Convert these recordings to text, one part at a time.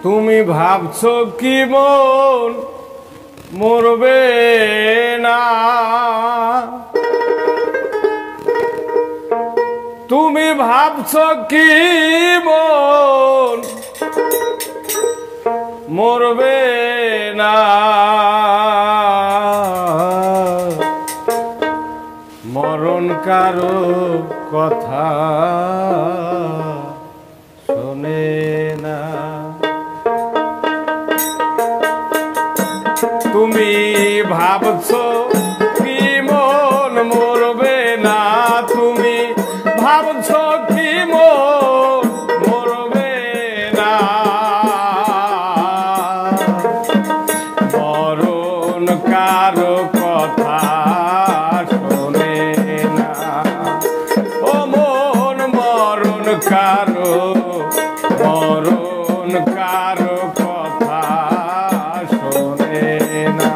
তুমি ভাবছো কি মন মরবে না, তুমি ভাবছো কি মন মরবে না, মরণ কারো কথা শোনে না। তুমি ভাবছো কি মন মরবে না, তুমি ভাবছো কি মন মরবে না, মরণ কারো কথা শোনে না। ও মন মরণ কারো কথা শোনে না।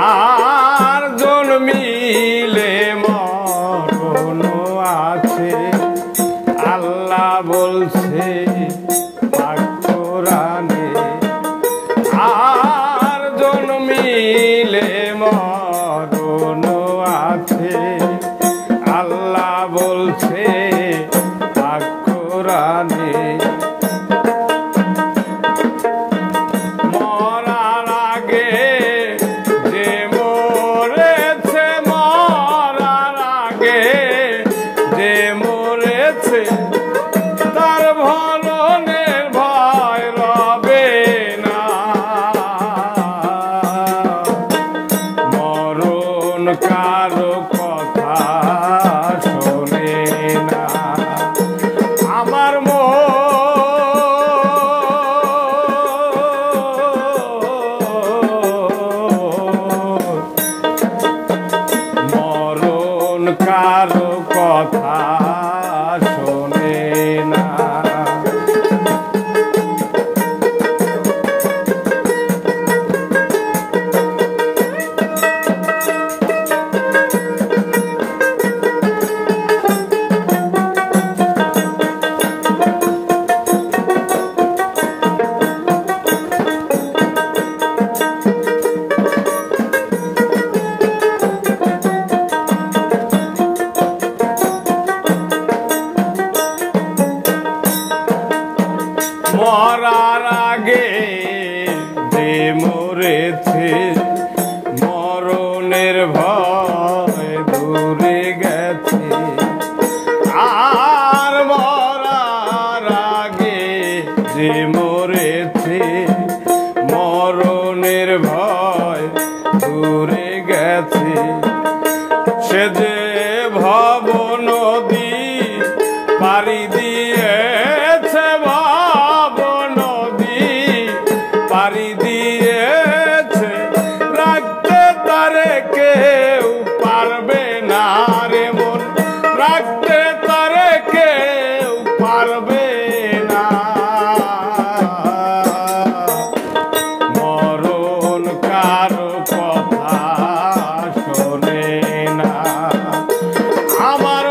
আর জন্মিলে মরণ আছে, আল্লাহ বলছে পাক কোরআনে। আর জন্মিলে মরণ আছে, আল্লাহ বলছে পাক কোরআনে। মরার আগে তার ভরণের ভয় রবে না, মরণ কারো কথা শোনে না। আমার মরণ কারো কথা শোনে না। মরার আগে যে মরেছে, মরণের ভয় দূরে গেছে। আর মরার আগে যে মরেছে, মরণের ভয় দূরে গেছে। সে যে ভব নদী পাড়ি দিয়েছে, ভব নদী পাড়ি দিয়েছে, রাখতে তারে কেউ পারবে না রে মন, রাখতে তারে কেউ পারবে না, মরণ কারো কথা শোনে না। আমার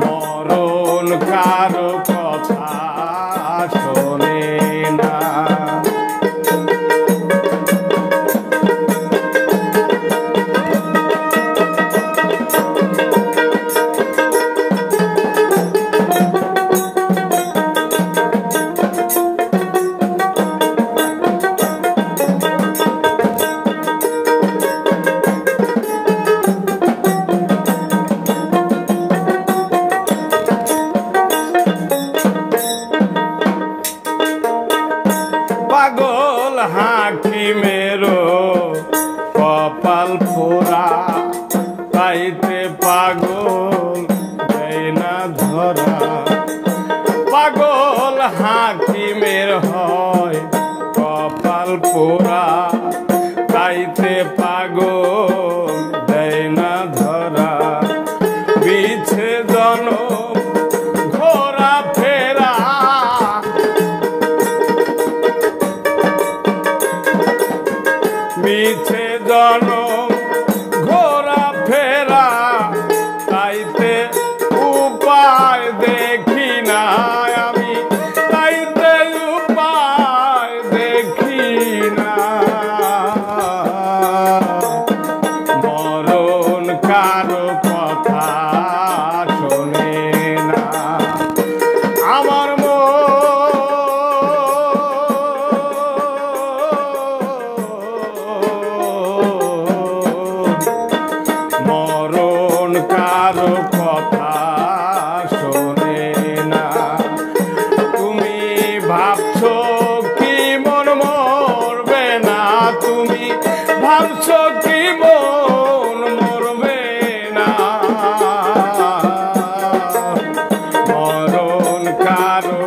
মরণ কারো কথা শোনে না। কপাল পোড়া তাইতে পাগল দেয় না ধরা পাগল হাকিমের হয় কপাল পোড়া তাইতে পাগল দেয় না ধরা বিছে জনম ঘোরা ফেরা মিছে জনম ঘোরা ফেরা তাইতে উপায় দেখি না আমি তাইতে উপায় দেখি না মরণ কারো কথা শোনে না আমার মরণ কারো কথা শোনে না তুমি ভাবছো কি মন মরবে না তুমি ভাবছো কি মন মরবে না মরণ কারো